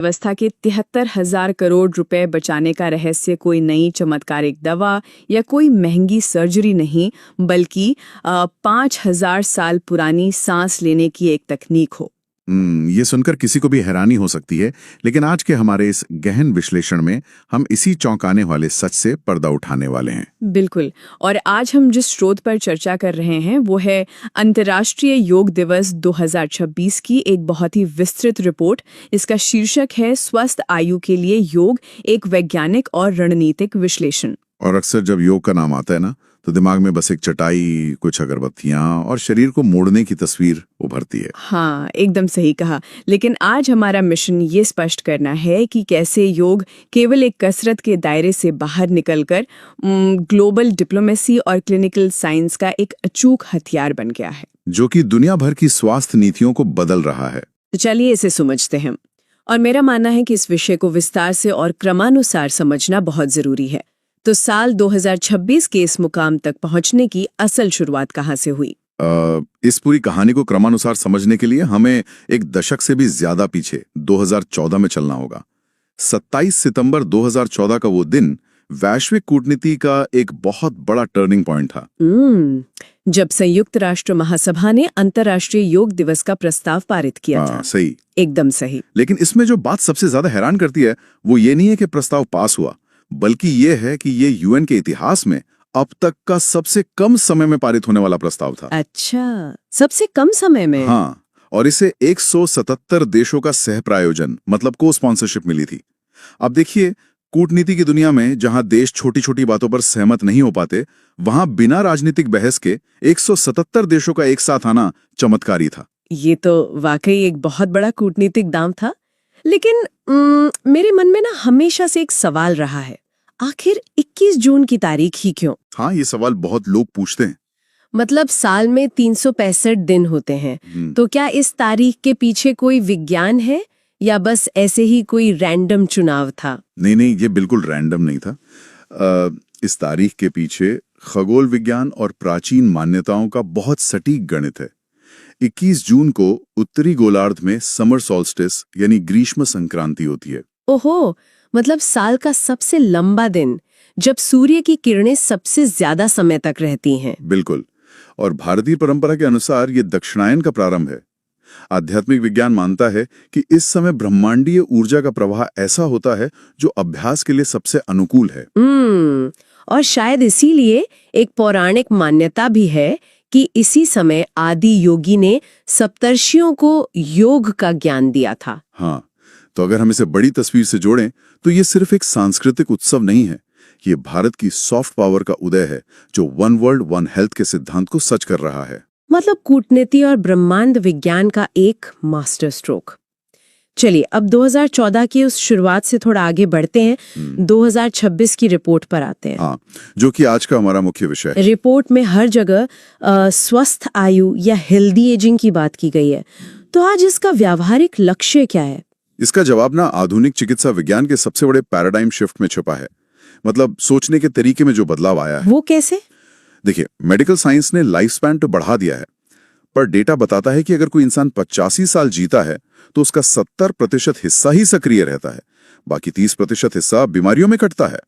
व्यवस्था के 73,000 करोड़ रुपए बचाने का रहस्य कोई नई चमत्कारिक दवा या कोई महंगी सर्जरी नहीं, बल्कि 5,000 साल पुरानी सांस लेने की एक तकनीक हो। ये सुनकर किसी को भी हैरानी हो सकती है, लेकिन आज के हमारे इस गहन विश्लेषण में हम इसी चौंकाने वाले सच से पर्दा उठाने वाले हैं। बिल्कुल। और आज हम जिस स्रोत पर चर्चा कर रहे हैं वो है अंतर्राष्ट्रीय योग दिवस 2026 की एक बहुत ही विस्तृत रिपोर्ट। इसका शीर्षक है स्वस्थ आयु के लिए योग, एक वैज्ञानिक और रणनीतिक विश्लेषण। और अक्सर जब योग का नाम आता है ना, तो दिमाग में बस एक चटाई, कुछ अगरबत्तियां और शरीर को मोड़ने की तस्वीर उभरती है। हाँ, एकदम सही कहा। लेकिन आज हमारा मिशन ये स्पष्ट करना है कि कैसे योग केवल एक कसरत के दायरे से बाहर निकलकर ग्लोबल डिप्लोमेसी और क्लिनिकल साइंस का एक अचूक हथियार बन गया है, जो कि दुनिया भर की स्वास्थ्य नीतियों को बदल रहा है। तो चलिए इसे समझते हैं। और मेरा मानना है कि इस विषय को विस्तार से और क्रमानुसार समझना बहुत जरूरी है। तो साल 2026 के इस मुकाम तक पहुंचने की असल शुरुआत कहाँ से हुई? इस पूरी कहानी को क्रमानुसार समझने के लिए हमें एक दशक से भी ज्यादा पीछे 2014 में चलना होगा। 27 सितंबर 2014 का वो दिन वैश्विक कूटनीति का एक बहुत बड़ा टर्निंग पॉइंट था। जब संयुक्त राष्ट्र महासभा ने अंतर्राष्ट्रीय योग दिवस का प्रस्ताव पारित किया था। सही, एकदम सही। लेकिन इसमें जो बात सबसे ज्यादा हैरान करती है वो ये नहीं है कि प्रस्ताव पास हुआ, बल्कि ये है कि ये यूएन के इतिहास में अब तक का सबसे कम समय में पारित होने वाला प्रस्ताव था। अच्छा, सबसे कम समय में? हाँ, और इसे 177 देशों का सह प्रायोजन मतलब को स्पॉन्सरशिप मिली थी। अब देखिए, कूटनीति की दुनिया में जहां देश छोटी छोटी बातों पर सहमत नहीं हो पाते, वहां बिना राजनीतिक बहस के 177 देशों का एक साथ आना चमत्कारी था। ये तो वाकई एक बहुत बड़ा कूटनीतिक दांव था। लेकिन मेरे मन में ना हमेशा से एक सवाल रहा है, आखिर 21 जून की तारीख ही क्यों? हाँ, ये सवाल बहुत लोग पूछते हैं। मतलब साल में 365 दिन होते हैं, तो क्या इस तारीख के पीछे कोई विज्ञान है या बस ऐसे ही कोई रैंडम चुनाव था? नहीं, ये बिल्कुल रैंडम नहीं था। इस तारीख के पीछे खगोल विज्ञान और प्राचीन मान्यताओं का बहुत सटीक गणित है। 21 जून को उत्तरी गोलार्ध में समर सॉल्स्टिस यानी ग्रीष्म संक्रांति होती है। ओहो, मतलब साल का सबसे लंबा दिन, जब सूर्य की किरणें सबसे ज्यादा समय तक रहती हैं। बिल्कुल, और भारतीय परंपरा के अनुसार ये दक्षिणायन का प्रारंभ है। आध्यात्मिक विज्ञान मानता है कि इस समय ब्रह्मांडीय ऊर्जा का प्रवाह ऐसा होता है जो अभ्यास के लिए सबसे अनुकूल है। और शायद इसीलिए एक पौराणिक मान्यता भी है कि इसी समय आदि योगी ने सप्तर्षियों को योग का ज्ञान दिया था। हाँ, तो अगर हम इसे बड़ी तस्वीर से जोड़ें तो ये सिर्फ एक सांस्कृतिक उत्सव नहीं है, ये भारत की सॉफ्ट पावर का उदय है जो वन वर्ल्ड वन हेल्थ के सिद्धांत को सच कर रहा है। मतलब कूटनीति और ब्रह्मांड विज्ञान का एक मास्टर स्ट्रोक। चलिए अब 2014 की उस शुरुआत से थोड़ा आगे बढ़ते हैं, 2026 की रिपोर्ट पर आते हैं। हाँ, जो कि आज का हमारा मुख्य विषय है। रिपोर्ट में हर जगह स्वस्थ आयु या हेल्दी एजिंग की बात की गई है, तो आज इसका व्यावहारिक लक्ष्य क्या है? इसका जवाब ना आधुनिक चिकित्सा विज्ञान के सबसे बड़े पैराडाइम शिफ्ट में छुपा है। मतलब सोचने के तरीके में जो बदलाव आया है। वो कैसे? देखिए, मेडिकल साइंस ने लाइफ स्पैन तो बढ़ा दिया है, पर डेटा बताता है कि अगर कोई इंसान 85 साल जीता है तो उसका 70% हिस्सा ही सक्रिय रहता है, बाकी 30% हिस्सा बीमारियों में कटता है।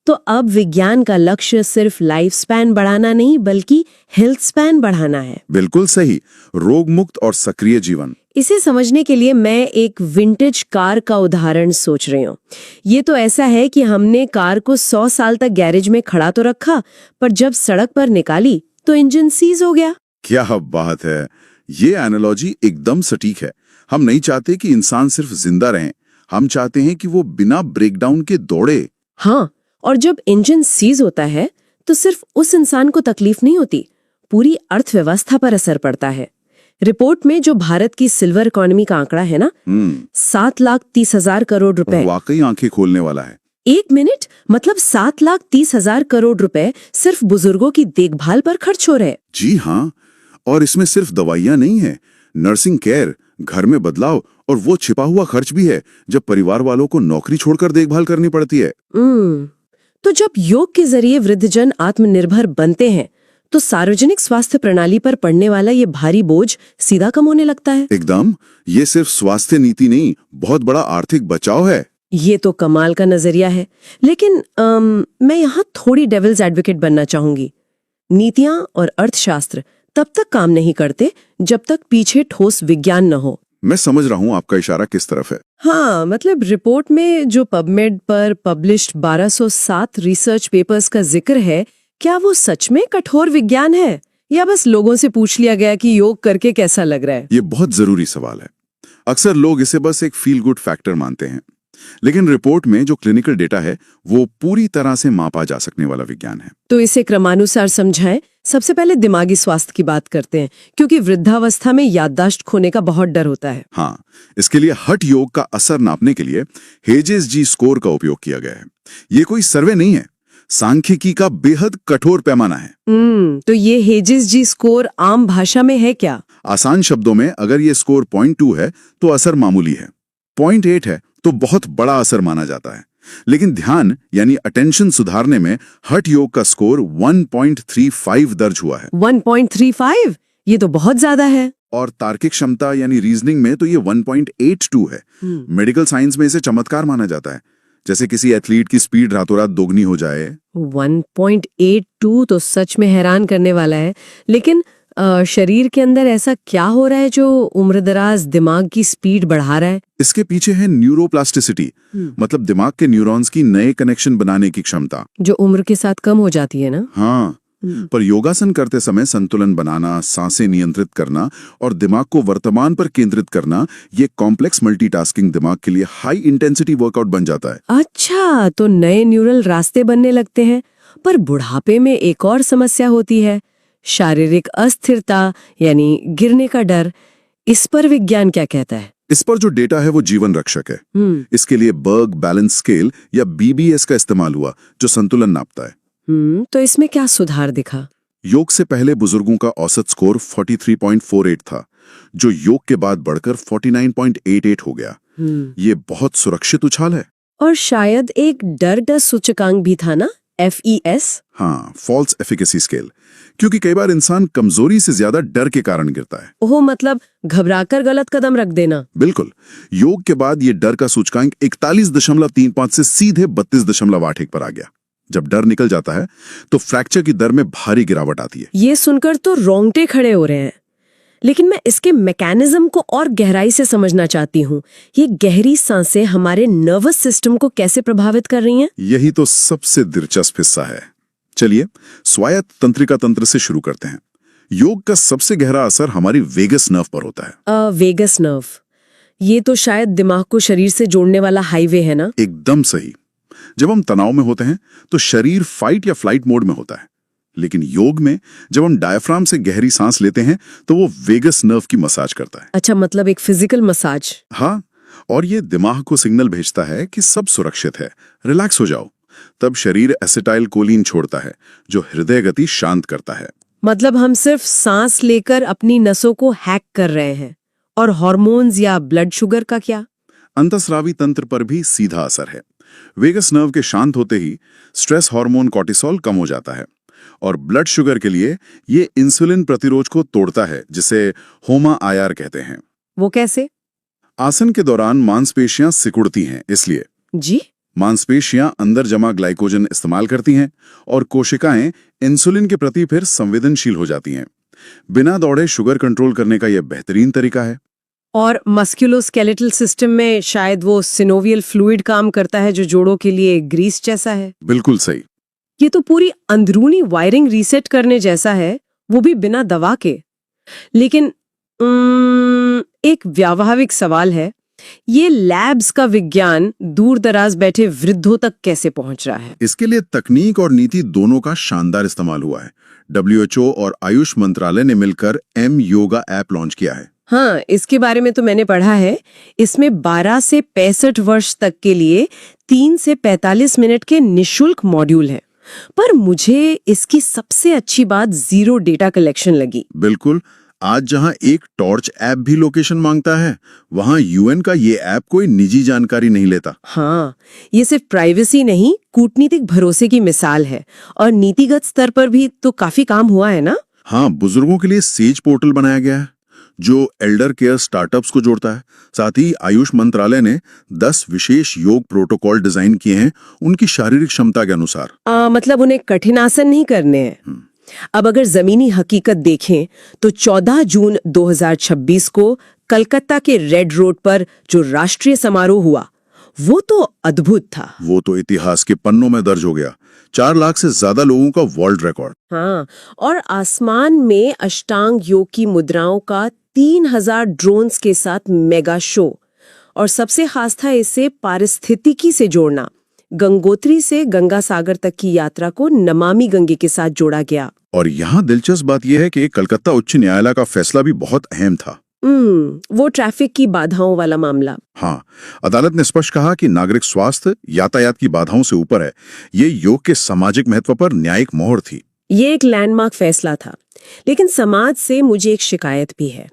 तो अब विज्ञान का लक्ष्य सिर्फ लाइफ स्पैन बढ़ाना नहीं बल्कि हेल्थ स्पैन बढ़ाना है। बिल्कुल सही, रोग मुक्त और सक्रिय जीवन। इसे समझने के लिए मैं एक विंटेज कार का उदाहरण सोच रही हूँ। ये तो ऐसा है कि हमने कार को 100 साल तक गैरेज में खड़ा तो रखा, पर जब सड़क पर निकाली तो इंजन सीज हो गया। क्या बात है, ये एनालॉजी एकदम सटीक है। हम नहीं चाहते कि इंसान सिर्फ जिंदा रहें, हम चाहते हैं कि वो बिना ब्रेकडाउन के दौड़े। हाँ, और जब इंजन सीज होता है तो सिर्फ उस इंसान को तकलीफ नहीं होती, पूरी अर्थव्यवस्था पर असर पड़ता है। रिपोर्ट में जो भारत की सिल्वर इकोनॉमी का आंकड़ा है ना, 7,30,000 करोड़ रुपए, वाकई आंखें खोलने वाला है। एक मिनट, मतलब 7,30,000 करोड़ रुपए सिर्फ बुजुर्गों की देखभाल पर खर्च हो रहे। जी हाँ, और इसमें सिर्फ दवाइयाँ नहीं है, नर्सिंग केयर, घर में बदलाव और वो छिपा हुआ खर्च भी है जब परिवार वालों को नौकरी छोड़कर देखभाल करनी पड़ती है। तो जब योग के जरिए वृद्धजन आत्मनिर्भर बनते हैं तो सार्वजनिक स्वास्थ्य प्रणाली पर पड़ने वाला ये भारी बोझ सीधा कम होने लगता है। एकदम, ये सिर्फ स्वास्थ्य नीति नहीं, बहुत बड़ा आर्थिक बचाव है। ये तो कमाल का नजरिया है। लेकिन मैं यहाँ थोड़ी डेविल्स एडवोकेट बनना चाहूंगी। नीतियां और अर्थशास्त्र तब तक काम नहीं करते जब तक पीछे ठोस विज्ञान न हो। मैं समझ रहा हूँ आपका इशारा किस तरफ है। हाँ, मतलब रिपोर्ट में जो पबमेड पर पब्लिश्ड 1207 रिसर्च पेपर्स का जिक्र है, क्या वो सच में कठोर विज्ञान है या बस लोगों से पूछ लिया गया कि योग करके कैसा लग रहा है? ये बहुत जरूरी सवाल है। अक्सर लोग इसे बस एक फील गुड फैक्टर मानते हैं, लेकिन रिपोर्ट में जो क्लिनिकल डेटा है वो पूरी तरह से मापा जा सकने वाला विज्ञान है। तो इसे क्रमानुसार समझाएं। सबसे पहले दिमागी स्वास्थ्य की बात करते हैं, क्योंकि वृद्धावस्था में याददाश्त खोने का बहुत डर होता है। हाँ, इसके लिए हठ योग का असर नापने के लिए हेजेस जी स्कोर का उपयोग किया गया है। ये कोई सर्वे नहीं है, सांख्यिकी का बेहद कठोर पैमाना है। तो ये हेजेस जी स्कोर आम भाषा में है क्या? आसान शब्दों में, अगर ये स्कोर 0.2 है तो असर मामूली है, 0.8 है तो बहुत बड़ा असर माना जाता है। लेकिन ध्यान यानी अटेंशन सुधारने में हठ योग का स्कोर 1.35 दर्ज हुआ है। 1.35? ये तो बहुत ज्यादा है। और तार्किक क्षमता यानी रीजनिंग में तो ये 1.82 है। मेडिकल साइंस में इसे चमत्कार माना जाता है, जैसे किसी एथलीट की स्पीड रातों रात दोगुनी हो जाए। 1.82 तो सच में हैरान करने वाला है। लेकिन शरीर के अंदर ऐसा क्या हो रहा है जो उम्रदराज दिमाग की स्पीड बढ़ा रहा है? इसके पीछे है न्यूरोप्लास्टिसिटी, मतलब दिमाग के न्यूरॉन्स की नए कनेक्शन बनाने की क्षमता, जो उम्र के साथ कम हो जाती है ना? हाँ, पर योगासन करते समय संतुलन बनाना, सांसें नियंत्रित करना और दिमाग को वर्तमान पर केंद्रित करना, ये कॉम्प्लेक्स मल्टीटास्किंग दिमाग के लिए हाई इंटेंसिटी वर्कआउट बन जाता है। अच्छा, तो नए न्यूरल रास्ते बनने लगते हैं। पर बुढ़ापे में एक और समस्या होती है, शारीरिक अस्थिरता यानी गिरने का डर। इस पर विज्ञान क्या कहता है? इस पर जो डेटा है वो जीवन रक्षक है। इसके लिए बर्ग बैलेंस स्केल या BBS का इस्तेमाल हुआ, जो संतुलन नापता है। तो इसमें क्या सुधार दिखा? योग से पहले बुजुर्गों का औसत स्कोर 43.48 था, जो योग के बाद बढ़कर 49.88 हो गया। ये बहुत सुरक्षित उछाल है। और शायद एक डर सूचकांक भी था ना, FES? हाँ, फॉल्स एफिकेसी स्केल, क्योंकि कई बार इंसान कमजोरी से ज्यादा डर के कारण गिरता है। ओह, मतलब घबराकर गलत कदम रख देना। बिल्कुल। योग के बाद ये डर का सूचकांक 41.35 से सीधे 32.81 पर आ गया। जब डर निकल जाता है तो फ्रैक्चर की दर में भारी गिरावट आती है। ये सुनकर तो रोंगटे खड़े हो रहे हैं। लेकिन मैं इसके मैकेनिज्म को और गहराई से समझना चाहती हूँ। ये गहरी सांसें हमारे नर्वस सिस्टम को कैसे प्रभावित कर रही हैं? यही तो सबसे दिलचस्प हिस्सा है। चलिए स्वायत्त तंत्रिका तंत्र से शुरू करते हैं। योग का सबसे गहरा असर हमारी वेगस नर्व पर होता है। वेगस नर्व, ये तो शायद दिमाग को शरीर से जोड़ने वाला हाईवे है ना? एकदम सही। जब हम तनाव में होते हैं तो शरीर फाइट या फ्लाइट मोड में होता है, लेकिन योग में जब हम डायफ्राम से गहरी सांस लेते हैं तो वो वेगस नर्व की मसाज करता है। अच्छा, मतलब एक फिजिकल मसाज। हाँ, और ये दिमाग को सिग्नल भेजता है कि सब सुरक्षित है, रिलैक्स हो जाओ। तब शरीर एसिटाइल कोलिन छोड़ता है, जो हृदय गति शांत करता है। मतलब हम सिर्फ सांस लेकर अपनी नसों को हैक कर रहे हैं। और हार्मोन्स या ब्लड शुगर का क्या? अंतःस्रावी तंत्र पर भी सीधा असर है। वेगस नर्व के शांत होते ही स्ट्रेस हार्मोन कॉर्टिसोल कम हो जाता है, और ब्लड शुगर के लिए ये इंसुलिन प्रतिरोध को तोड़ता है, जिसे होमा IR कहते हैं। वो कैसे? आसन के दौरान मांसपेशियां सिकुड़ती हैं, इसलिए जी, मांसपेशियां अंदर जमा ग्लाइकोजन इस्तेमाल करती हैं और कोशिकाएं इंसुलिन के प्रति फिर संवेदनशील हो जाती हैं। बिना दौड़े शुगर कंट्रोल करने का यह बेहतरीन तरीका है। और मस्कुलोस्केलेटल सिस्टम में शायद वो सिनोवियल फ्लूइड काम करता है, जो जोड़ों के लिए ग्रीस जैसा है। बिल्कुल सही। ये तो पूरी अंदरूनी वायरिंग रीसेट करने जैसा है, वो भी बिना दवा के। लेकिन एक व्यावहारिक सवाल है, ये लैब्स का विज्ञान दूर दराज बैठे वृद्धों तक कैसे पहुंच रहा है? इसके लिए तकनीक और नीति दोनों का शानदार इस्तेमाल हुआ है। WHO और आयुष मंत्रालय ने मिलकर M योगा ऐप लॉन्च किया है। हाँ, इसके बारे में तो मैंने पढ़ा है। इसमें 12 से 65 वर्ष तक के लिए 3 से 45 मिनट के निशुल्क मॉड्यूल हैं। पर मुझे इसकी सबसे अच्छी बात जीरो डेटा कलेक्शन लगी। बिल्कुल, आज जहां एक टॉर्च ऐप भी लोकेशन मांगता है, वहां यूएन का ये ऐप कोई निजी जानकारी नहीं लेता। हाँ, ये सिर्फ प्राइवेसी नहीं, कूटनीतिक भरोसे की मिसाल है। और नीतिगत स्तर पर भी तो काफी काम हुआ है ना? हाँ, बुजुर्गों के लिए सेज पोर्टल बनाया गया है जो एल्डर केयर स्टार्टअप्स को जोड़ता है। साथ ही आयुष मंत्रालय ने 10 विशेष योग प्रोटोकॉल डिजाइन किए हैं उनकी शारीरिक क्षमता के अनुसार। मतलब उन्हें कठिन आसन नहीं करने हैं। अब अगर जमीनी हकीकत देखें तो 14 जून 2026 को कलकत्ता के रेड रोड पर जो राष्ट्रीय समारोह हुआ, वो तो अद्भुत था। वो तो इतिहास के पन्नों में दर्ज हो गया। 4 लाख से ज्यादा लोगों का वर्ल्ड रिकॉर्ड। हाँ, और आसमान में अष्टांग योग की मुद्राओं का 3000 ड्रोन्स के साथ मेगा शो। और सबसे खास था इसे पारिस्थितिकी से जोड़ना। गंगोत्री से गंगा सागर तक की यात्रा को नमामि गंगे के साथ जोड़ा गया। और यहाँ दिलचस्प बात यह है कि कलकत्ता उच्च न्यायालय का फैसला भी बहुत अहम था। वो ट्रैफिक की बाधाओं वाला मामला। हाँ, अदालत ने स्पष्ट कहा कि नागरिक स्वास्थ्य यातायात की बाधाओं से ऊपर है। ये योग के सामाजिक महत्व पर न्यायिक मोहर थी। ये एक लैंडमार्क फैसला था। लेकिन समाज से मुझे एक शिकायत भी है।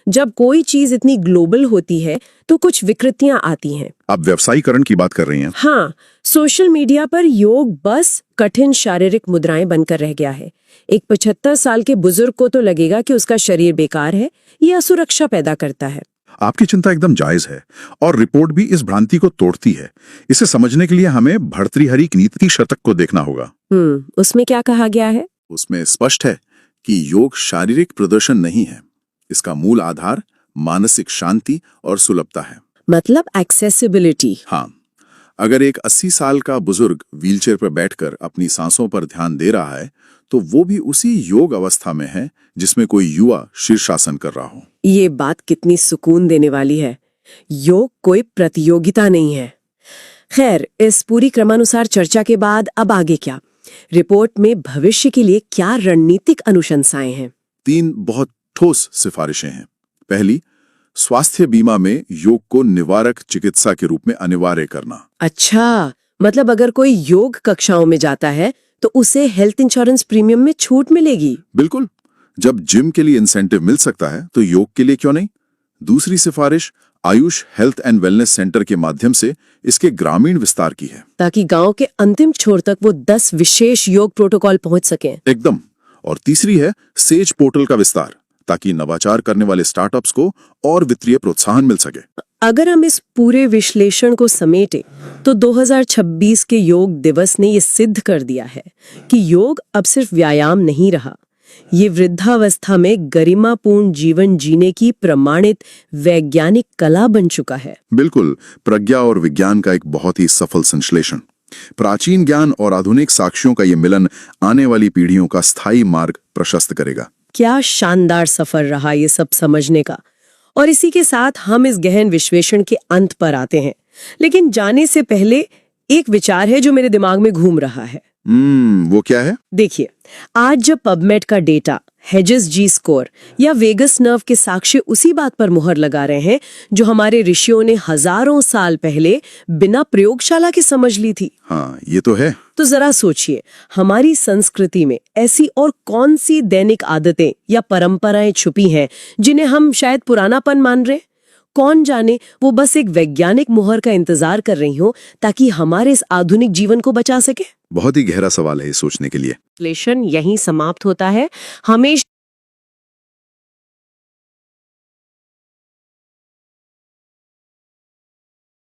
जब कोई चीज इतनी ग्लोबल होती है तो कुछ विकृतियां आती हैं। आप व्यवसायीकरण की बात कर रही हैं? हाँ, सोशल मीडिया पर योग बस कठिन शारीरिक मुद्राएं बनकर रह गया है। एक 75 साल के बुजुर्ग को तो लगेगा कि उसका शरीर बेकार है, ये असुरक्षा पैदा करता है। आपकी चिंता एकदम जायज है और रिपोर्ट भी इस भ्रांति को तोड़ती है। इसे समझने के लिए हमें भर्तृहरि नीति शतक को देखना होगा। उसमें क्या कहा गया है? उसमें स्पष्ट है कि योग शारीरिक प्रदर्शन नहीं है। इसका मूल आधार मानसिक शांति और सुलभता है। मतलब एक्सेसिबिलिटी। हाँ, अगर एक 80 साल का बुजुर्ग व्हीलचेयर पर बैठकर अपनी सांसों पर ध्यान दे रहा है तो वो भी उसी योग अवस्था में है जिसमें कोई युवा शीर्षासन कर रहा हो। ये बात कितनी सुकून देने वाली है। योग कोई प्रतियोगिता नहीं है। खैर, इस पूरी क्रमानुसार चर्चा के बाद अब आगे क्या? रिपोर्ट में भविष्य के लिए क्या रणनीतिक अनुशंसाएं हैं? 3 बहुत ठोस सिफारिशें हैं। पहली, स्वास्थ्य बीमा में योग को निवारक चिकित्सा के रूप में अनिवार्य करना। अच्छा, मतलब अगर कोई योग कक्षाओं में जाता है तो उसे हेल्थ इंश्योरेंस प्रीमियम में छूट मिलेगी? बिल्कुल। जब जिम के लिए इंसेंटिव मिल सकता है तो योग के लिए क्यों नहीं? दूसरी सिफारिश Ayush health and wellness centre के माध्यम से इसके ग्रामीण विस्तार की है, ताकि गांव के अंतिम छोर तक वो 10 विशेष योग प्रोटोकॉल पहुंच सकें। एकदम। और तीसरी है सेज पोर्टल का विस्तार, ताकि नवाचार करने वाले स्टार्टअप्स को और वित्तीय प्रोत्साहन मिल सके। अगर हम इस पूरे विश्लेषण को समेटे तो 2026 के योग दिवस ने ये सिद्ध कर दिया है कि योग अब सिर्फ व्यायाम नहीं रहा। ये वृद्धावस्था में गरिमापूर्ण जीवन जीने की प्रमाणित वैज्ञानिक कला बन चुका है। बिल्कुल, प्रज्ञा और विज्ञान का एक बहुत ही सफल संश्लेषण। प्राचीन ज्ञान और आधुनिक साक्ष्यों का ये मिलन आने वाली पीढ़ियों का स्थायी मार्ग प्रशस्त करेगा। क्या शानदार सफर रहा ये सब समझने का। और इसी के साथ हम इस गहन विश्लेषण के अंत पर आते हैं। लेकिन जाने से पहले एक विचार है जो मेरे दिमाग में घूम रहा है। वो क्या है? देखिए, आज जब पबमेड का डेटा, हेजेस जी स्कोर या वेगस नर्व के साक्ष्य उसी बात पर मुहर लगा रहे हैं जो हमारे ऋषियों ने हजारों साल पहले बिना प्रयोगशाला के समझ ली थी। हाँ, ये तो है। तो जरा सोचिए, हमारी संस्कृति में ऐसी और कौन सी दैनिक आदतें या परंपराएं छुपी हैं जिन्हें हम शायद पुरानापन मान रहे? कौन जाने वो बस एक वैज्ञानिक मुहर का इंतजार कर रही हो ताकि हमारे इस आधुनिक जीवन को बचा सके। बहुत ही गहरा सवाल है ये सोचने के लिए। विश्लेषण यहीं समाप्त होता है। हमेशा